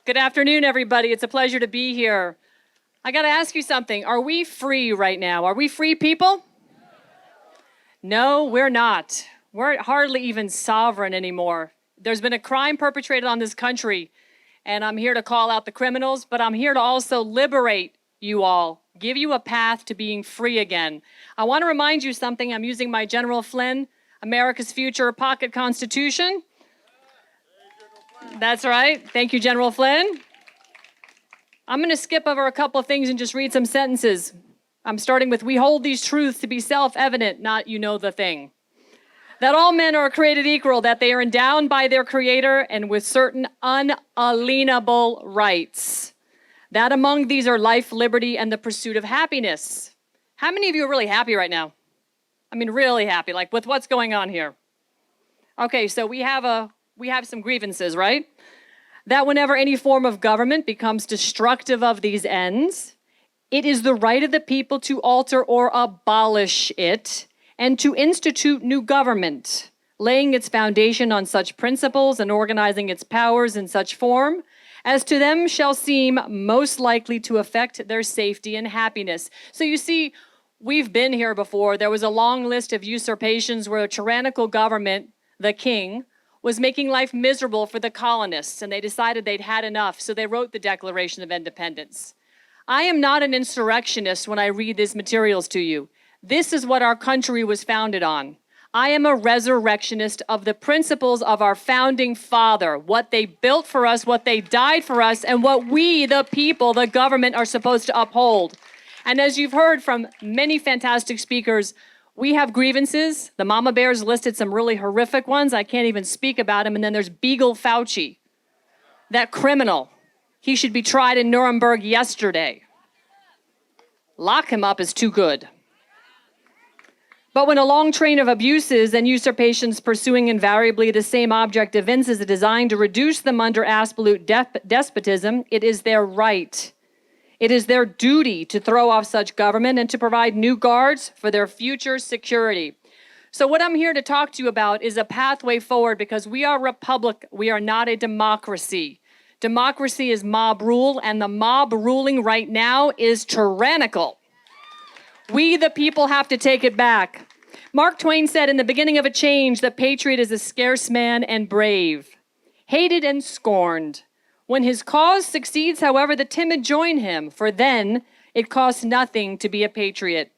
Good afternoon, everybody. It's a pleasure to be here. I got to ask you something. Are we free right now? Are we free people? No, we're not. We're hardly even sovereign anymore. There's been a crime perpetrated on this country, and I'm here to call out the criminals, but I'm here to also liberate you all, give you a path to being free again. I want to remind you something. I'm using my General Flynn, America's Future Pocket Constitution. That's right. Thank you, General Flynn. I'm going to skip over a couple of things and just read some sentences. I'm starting with, we hold these truths to be self-evident, not you know the thing. That all men are created equal, that they are endowed by their Creator and with certain unalienable rights. That among these are life, liberty, and the pursuit of happiness. How many of you are really happy right now? I mean, really happy, like with what's going on here. Okay, so we have some grievances, right? That whenever any form of government becomes destructive of these ends, it is the right of the people to alter or abolish it and to institute new government, laying its foundation on such principles and organizing its powers in such form as to them shall seem most likely to affect their safety and happiness. So you see, we've been here before. There was a long list of usurpations where a tyrannical government, the king, was making life miserable for the colonists, and they decided they'd had enough, so they wrote the Declaration of Independence. I am not an insurrectionist when I read these materials to you. This is what our country was founded on. I am a resurrectionist of the principles of our founding father, what they built for us, what they died for us, and what we, the people, the government, are supposed to uphold. And as you've heard from many fantastic speakers, we have grievances. The mama bears listed some really horrific ones. I can't even speak about him. And then there's Beagle Fauci, that criminal. He should be tried in Nuremberg yesterday. Lock him up is too good. But when a long train of abuses and usurpations pursuing invariably the same object evince is designed to reduce them under absolute despotism, it is their right. It is their duty to throw off such government and to provide new guards for their future security. So what I'm here to talk to you about is a pathway forward, because we are a republic. We are not a democracy. Democracy is mob rule, and the mob ruling right now is tyrannical. We, the people, have to take it back. Mark Twain said, in the beginning of a change, the patriot is a scarce man and brave, hated and scorned. When his cause succeeds, however, the timid join him, for then it costs nothing to be a patriot.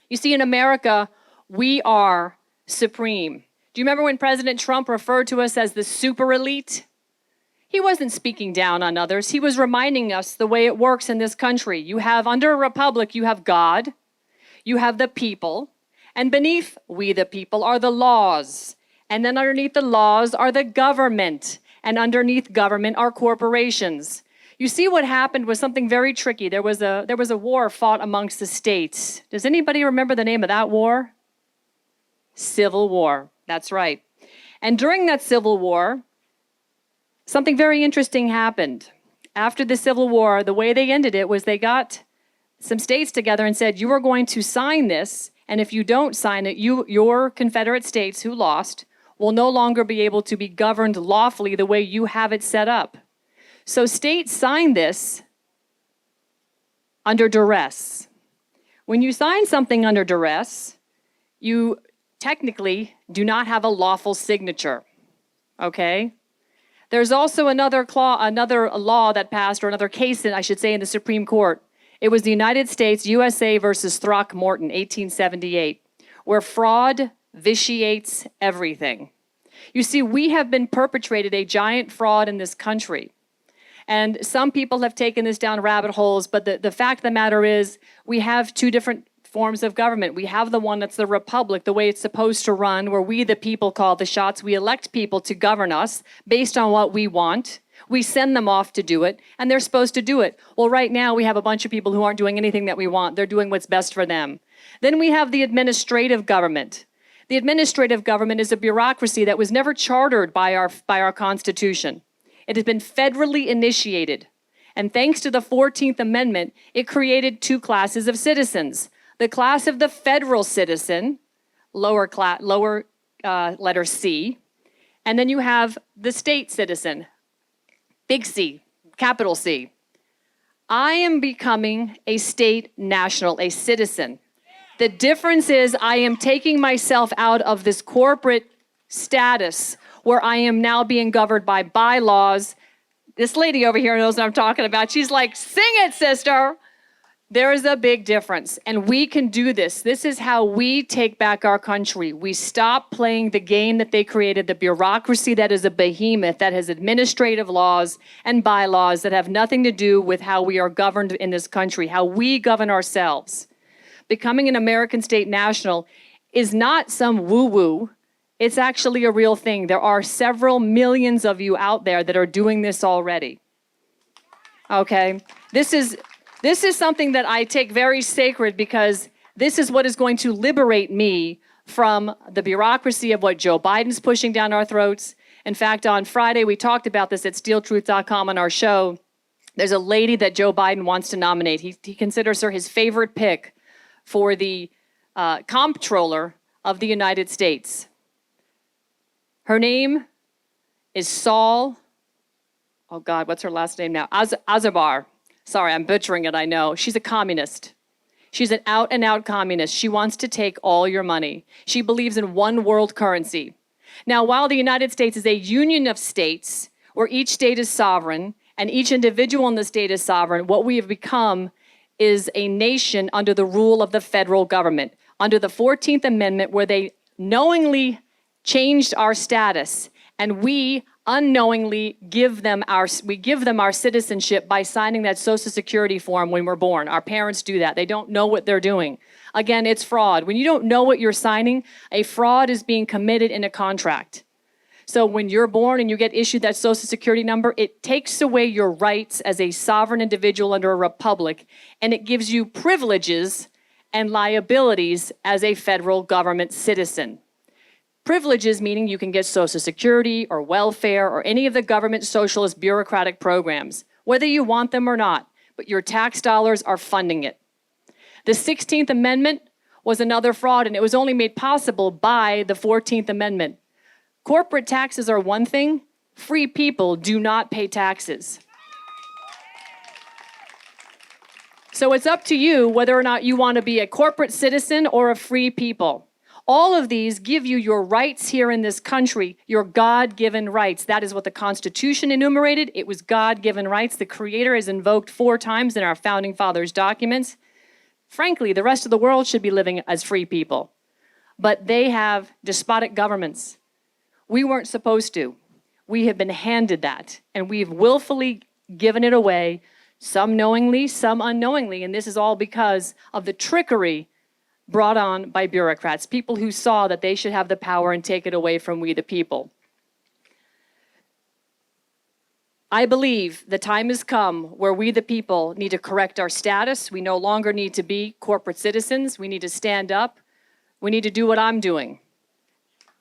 You see, in America, we are supreme. Do you remember when President Trump referred to us as the super elite? He wasn't speaking down on others. He was reminding us the way it works in this country. You have, under a republic, you have God, you have the people, and beneath we the people are the laws. And then underneath the laws are the government. And underneath government are corporations. You see, what happened was something very tricky. There was a war fought amongst the states. Does anybody remember the name of that war? Civil War. That's right. And during that Civil War, something very interesting happened. After the Civil War, the way they ended it was they got some states together and said, you are going to sign this, and if you don't sign it, your Confederate states who lost will no longer be able to be governed lawfully the way you have it set up. So states signed this under duress. When you sign something under duress, you technically do not have a lawful signature, okay? There's also another law that passed, or another case, I should say, in the Supreme Court. It was the United States, USA versus Throckmorton, 1878, where fraud vitiates everything. You see, we have been perpetrated a giant fraud in this country. And some people have taken this down rabbit holes, but the fact of the matter is we have two different forms of government. We have the one that's the republic, the way it's supposed to run, where we, the people, call the shots. We elect people to govern us based on what we want. We send them off to do it, and they're supposed to do it. Well, right now we have a bunch of people who aren't doing anything that we want. They're doing what's best for them. Then we have the administrative government. The administrative government is a bureaucracy that was never chartered by our Constitution. It has been federally initiated. And thanks to the 14th Amendment, it created two classes of citizens. The class of the federal citizen, lower letter C, and then you have the state citizen, big C, capital C. I am becoming a state national, a citizen. The difference is I am taking myself out of this corporate status where I am now being governed by bylaws. This lady over here knows what I'm talking about. She's like, sing it, sister. There is a big difference, and we can do this. This is how we take back our country. We stop playing the game that they created, the bureaucracy that is a behemoth, that has administrative laws and bylaws that have nothing to do with how we are governed in this country, how we govern ourselves. Becoming an American state national is not some woo-woo. It's actually a real thing. There are several millions of you out there that are doing this already. Okay? This is something that I take very sacred because this is what is going to liberate me from the bureaucracy of what Joe Biden's pushing down our throats. In fact, on Friday, we talked about this at steeltruth.com on our show. There's a lady that Joe Biden wants to nominate. He considers her his favorite pick for the comptroller of the United States. Her name is Saul, oh God, what's her last name now? Azabar. Sorry, I'm butchering it, I know. She's a communist. She's an out-and-out communist. She wants to take all your money. She believes in one world currency. Now, while the United States is a union of states, where each state is sovereign, and each individual in the state is sovereign, what we have become is a nation under the rule of the federal government, under the 14th Amendment, where they knowingly changed our status, and we unknowingly give them our citizenship by signing that Social Security form when we're born. Our parents do that. They don't know what they're doing. Again, it's fraud. When you don't know what you're signing, a fraud is being committed in a contract. So when you're born and you get issued that Social Security number, it takes away your rights as a sovereign individual under a republic, and it gives you privileges and liabilities as a federal government citizen. Privileges meaning you can get Social Security or welfare or any of the government socialist bureaucratic programs, whether you want them or not, but your tax dollars are funding it. The 16th Amendment was another fraud, and it was only made possible by the 14th Amendment. Corporate taxes are one thing. Free people do not pay taxes. So it's up to you whether or not you want to be a corporate citizen or a free people. All of these give you your rights here in this country, your God-given rights. That is what the Constitution enumerated. It was God-given rights. The Creator is invoked 4 times in our Founding Fathers' documents. Frankly, the rest of the world should be living as free people. But they have despotic governments. We weren't supposed to. We have been handed that, and we've willfully given it away, some knowingly, some unknowingly, and this is all because of the trickery brought on by bureaucrats, people who saw that they should have the power and take it away from we the people. I believe the time has come where we the people need to correct our status. We no longer need to be corporate citizens. We need to stand up. We need to do what I'm doing.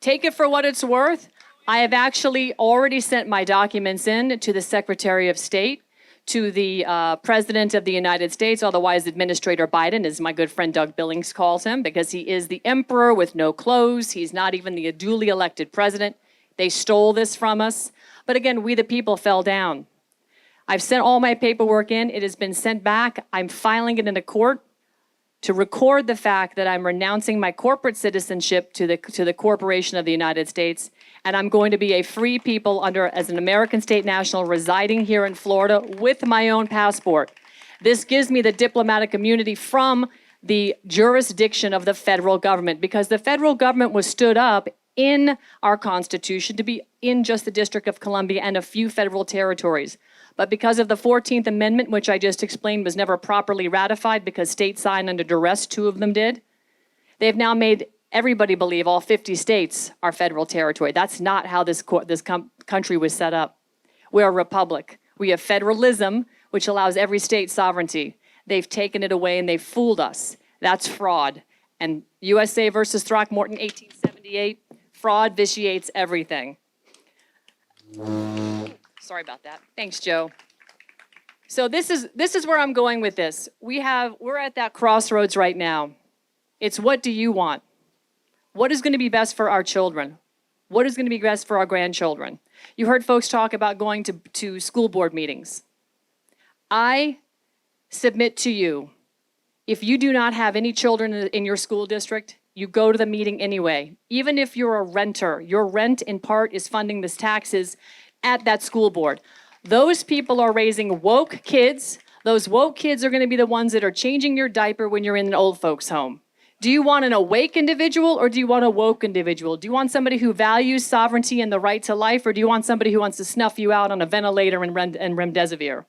Take it for what it's worth. I have actually already sent my documents in to the Secretary of State, to the President of the United States, otherwise Administrator Biden, as my good friend Doug Billings calls him, because he is the emperor with no clothes. He's not even the duly elected president. They stole this from us. But again, we the people fell down. I've sent all my paperwork in. It has been sent back. I'm filing it in a court to record the fact that I'm renouncing my corporate citizenship to the corporation of the United States, and I'm going to be a free people as an American state national residing here in Florida with my own passport. This gives me the diplomatic immunity from the jurisdiction of the federal government, because the federal government was stood up in our Constitution to be in just the District of Columbia and a few federal territories. But because of the 14th Amendment, which I just explained was never properly ratified because states signed under duress, 2 of them did, they've now made everybody believe all 50 states are federal territory. That's not how this country was set up. We're a republic. We have federalism, which allows every state sovereignty. They've taken it away and they've fooled us. That's fraud. And USA versus Throckmorton, 1878, fraud vitiates everything. Sorry about that. Thanks, Joe. So this is where I'm going with this. We're at that crossroads right now. It's what do you want? What is going to be best for our children? What is going to be best for our grandchildren? You heard folks talk about going to school board meetings. I submit to you, if you do not have any children in your school district, you go to the meeting anyway. Even if you're a renter, your rent in part is funding the taxes at that school board. Those people are raising woke kids. Those woke kids are going to be the ones that are changing your diaper when you're in an old folks' home. Do you want an awake individual or do you want a woke individual? Do you want somebody who values sovereignty and the right to life, or do you want somebody who wants to snuff you out on a ventilator and remdesivir?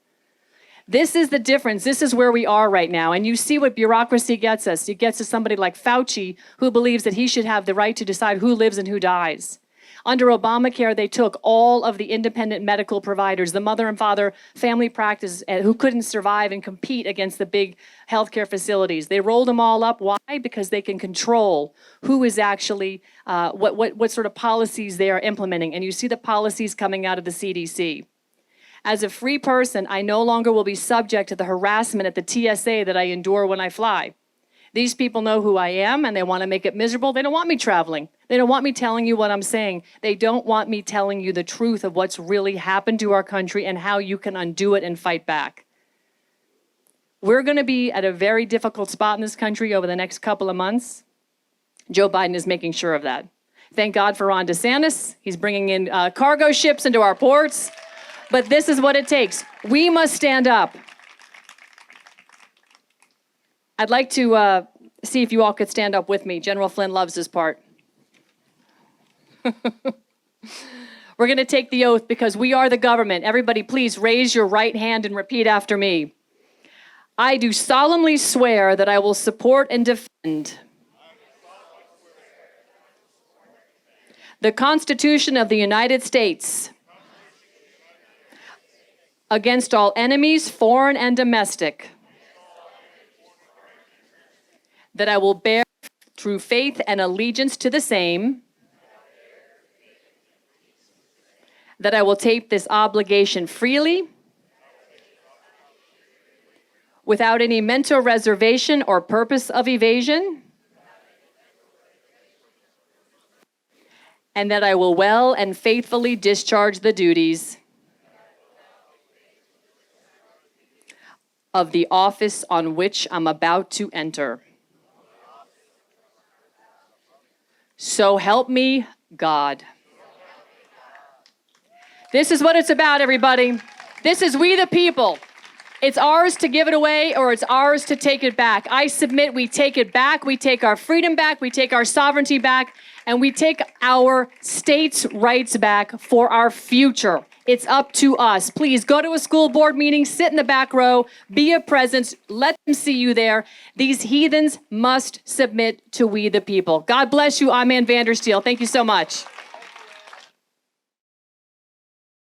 This is the difference. This is where we are right now. And you see what bureaucracy gets us. It gets us somebody like Fauci, who believes that he should have the right to decide who lives and who dies. Under Obamacare, they took all of the independent medical providers, the mother and father family practice who couldn't survive and compete against the big healthcare facilities. They rolled them all up. Why? Because they can control who is actually, what sort of policies they are implementing. And you see the policies coming out of the CDC. As a free person, I no longer will be subject to the harassment at the TSA that I endure when I fly. These people know who I am, and they want to make it miserable. They don't want me traveling. They don't want me telling you what I'm saying. They don't want me telling you the truth of what's really happened to our country and how you can undo it and fight back. We're going to be at a very difficult spot in this country over the next couple of months. Joe Biden is making sure of that. Thank God for Ron DeSantis. He's bringing in cargo ships into our ports. But this is what it takes. We must stand up. I'd like to see if you all could stand up with me. General Flynn loves this part. We're going to take the oath because we are the government. Everybody, please raise your right hand and repeat after me. I do solemnly swear that I will support and defend the Constitution of the United States against all enemies, foreign and domestic, that I will bear true faith and allegiance to the same, that I will take this obligation freely, without any mental reservation or purpose of evasion, and that I will well and faithfully discharge the duties of the office on which I'm about to enter. So help me God. This is what it's about, everybody. This is we the people. It's ours to give it away or it's ours to take it back. I submit we take it back. We take our freedom back. We take our sovereignty back. And we take our states' rights back for our future. It's up to us. Please go to a school board meeting, sit in the back row, be a presence, let them see you there. These heathens must submit to we the people. God bless you. I'm Vandersteel. Thank you so much.